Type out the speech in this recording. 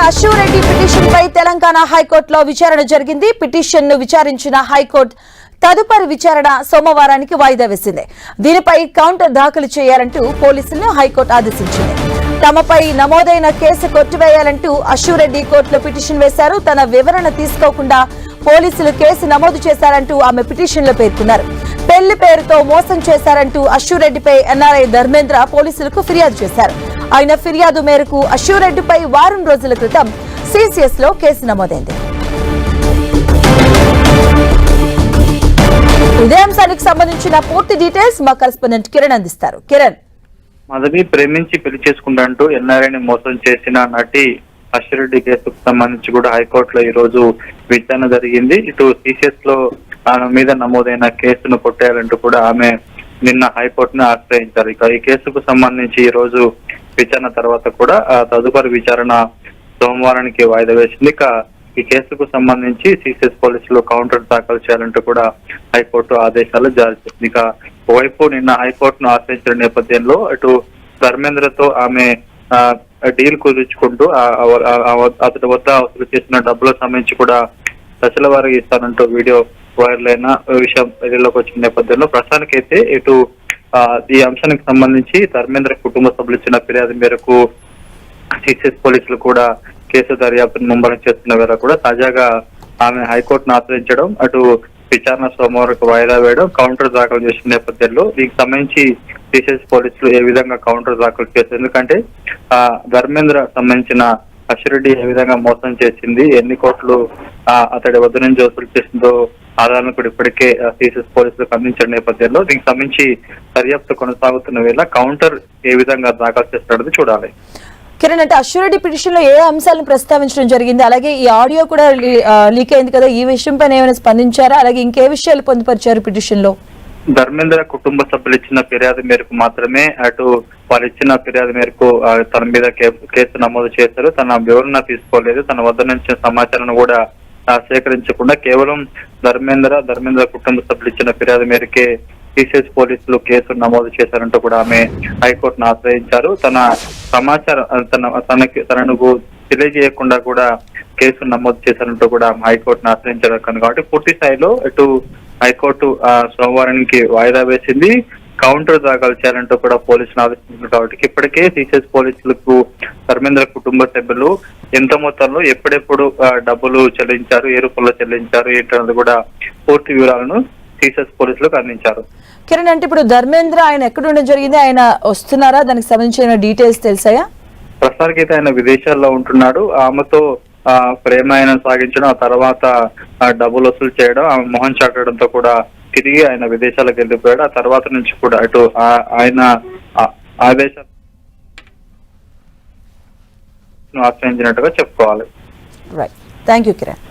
Ashwa Reddy petition పై తెలంగాణ హైకోర్టులో విచారణ జరిగింది. పిటిషన్ ను విచారించిన హైకోర్టు తదుపరి విచారణ సోమవారానికి వాయిదా వేసింది. దీనిపై కౌంటర్ దాఖలు చేయాలంటూ పోలీసులను హైకోర్టు ఆదేశించింది. తమపై నమోదైన కేసు కొట్టివేయాలంటూ అశ్వరెడ్డి కోర్టులో పిటిషన్ వేశారు. తన వివరణ తీసుకోకుండా పోలీసులు కేసు నమోదు చేశారంటూ ఆమె పిటిషన్లో పేర్కొన్నారు. పెళ్లి పేరుతో మోసం చేశారంటూ అశ్వరెడ్డిపై ఎన్ఆర్ఐ ధర్మేంద్ర పోలీసులకు ఫిర్యాదు చేశారు. ఆయన ఫిర్యాదు మేరకు అశ్వరెడ్డిపై వారం రోజుల క్రితం సిసిఎస్ లో కేసు నమోదైంది. ఇదే అంశానికి సంబంధించిన పూర్తి డీటెయిల్స్ మా కరెస్పాండెంట్ కిరణ్ అందిస్తారు. కిరణ్, మాధవి ప్రేమించి పెళ్లి చేసుకుంటూ ఎన్ఆర్ఐని మోసం చేసిన నటి అశ్వరెడ్డి కేసుకు సంబంధించి కూడా హైకోర్టులో ఈ రోజు విచారణ జరిగింది. ఇటు సిసిఎస్ లో ఆమె మీద నమోదైన కేసును కొట్టేయాలంటూ కూడా ఆమె నిన్న హైకోర్టును ఆశ్రయించారు. ఇక ఈ కేసుకు సంబంధించి ఈ రోజు విచారణ తర్వాత కూడా తదుపరి విచారణ సోమవారానికి వాయిదా వేసింది. ఇక ఈ కేసుకు సంబంధించి సిసిఎస్ పోలీసులు కౌంటర్ దాఖలు చేయాలంటూ కూడా హైకోర్టు ఆదేశాలు జారీ చేసింది. ఇక ఓవైపు నిన్న హైకోర్టును ఆశ్రయించిన నేపథ్యంలో అటు ధర్మేంద్రతో ఆమె డీల్ కుదుర్చుకుంటూ అతడి వద్ద వసూలు చేసిన డబ్బులకు సంబంధించి కూడా దశల వారీగా ఇస్తానంటూ వీడియో వైరల్ అయిన విషయం ప్రజల్లోకి వచ్చిన నేపథ్యంలో ప్రస్తుతానికైతే ఇటు ఈ అంశానికి సంబంధించి ధర్మేంద్ర కుటుంబ సభ్యులు ఇచ్చిన ఫిర్యాదు మేరకు సిసిఎస్ పోలీసులు కూడా కేసు దర్యాప్తును ముమ్మరం చేస్తున్న వేళ కూడా తాజాగా ఆమె హైకోర్టును ఆశ్రయించడం, అటు విచారణ సోమవారం వాయిదా వేయడం, కౌంటర్ దాఖలు చేసిన నేపథ్యంలో దీనికి సంబంధించి సిసిఎస్ పోలీసులు ఏ విధంగా కౌంటర్ దాఖలు చేశారు, ఎందుకంటే ధర్మేంద్ర సంబంధించిన అశ్వరెడ్డి ఏ విధంగా మోసం చేసింది, ఎన్ని కోట్లు అతడి వద్ద నుంచి వసూలు చేసిందో ఆధారాలను కూడా ఇప్పటికే సిసిఎస్ పోలీసులకు అందించిన నేపథ్యంలో దీనికి సంబంధించి దర్యాప్తు కొనసాగుతున్న వేళ కౌంటర్ ఏ విధంగా దాఖలు చేస్తాడని చూడాలి. కిరణ్, అంటే అశ్వరెడ్డి పిటిషన్ లో ఏ అంశాలను ప్రస్తావించడం జరిగింది, అలాగే ఈ ఆడియో కూడా లీక్ అయింది కదా, ఈ విషయం పైన ఏమైనా స్పందించారా, అలాగే ఇంకే విషయాలు పొందుపరిచారు పిటిషన్ లో? ధర్మేంద్ర కుటుంబ సభ్యులు ఇచ్చిన ఫిర్యాదు మేరకు మాత్రమే అటు వాళ్ళు ఇచ్చిన ఫిర్యాదు మేరకు తన మీద కేసు నమోదు చేశారు. తన వివరణ తీసుకోలేదు, తన వద్ద నుంచి సమాచారాన్ని కూడా సేకరించకుండా కేవలం ధర్మేంద్ర కుటుంబ సభ్యులు ఇచ్చిన ఫిర్యాదు మేరకే సిసిఎస్ పోలీసులు కేసు నమోదు చేశారంటూ కూడా ఆమె హైకోర్టును ఆశ్రయించారు. తన సమాచారం తనకు తెలియజేయకుండా కూడా కేసు నమోదు చేశారంటూ కూడా హైకోర్టును ఆశ్రయించారు. కాబట్టి పూర్తి స్థాయిలో ఇటు హైకోర్టు సోమవారానికి వాయిదా వేసింది. కౌంటర్ దాఖలు చేయాలంటూ కూడా పోలీసులు ఆదేశించారు. కాబట్టి ఇప్పటికే సిసిఎస్ పోలీసులకు ధర్మేంద్ర కుటుంబ సభ్యులు ఎంత మొత్తంలో ఎప్పుడెప్పుడు డబ్బులు చెల్లించారు, ఏ రూపంలో చెల్లించారు ఏంటన్నది కూడా పూర్తి వివరాలను సిసిఎస్ పోలీసులకు అందించారు. కిరణ్, అంటే ఇప్పుడు ధర్మేంద్ర ఆయన ఎక్కడ ఉండడం జరిగింది, ఆయన వస్తున్నారా, దానికి సంబంధించిన డీటెయిల్స్ తెలుసాయా? ప్రస్తుతానికి అయితే ఆయన విదేశాల్లో ఉంటున్నాడు. ఆమెతో ప్రేమాయణ సాగించడం, ఆ తర్వాత డబ్బులు వసూలు చేయడం, ఆమె మొహం చాటడంతో కూడా తిరిగి ఆయన విదేశాలకు వెళ్ళిపోయాడు. ఆ తర్వాత నుంచి కూడా అటు ఆయన ఆదేశాలు ఆశ్రయించినట్టుగా చెప్పుకోవాలి. Right, thank you Kiran.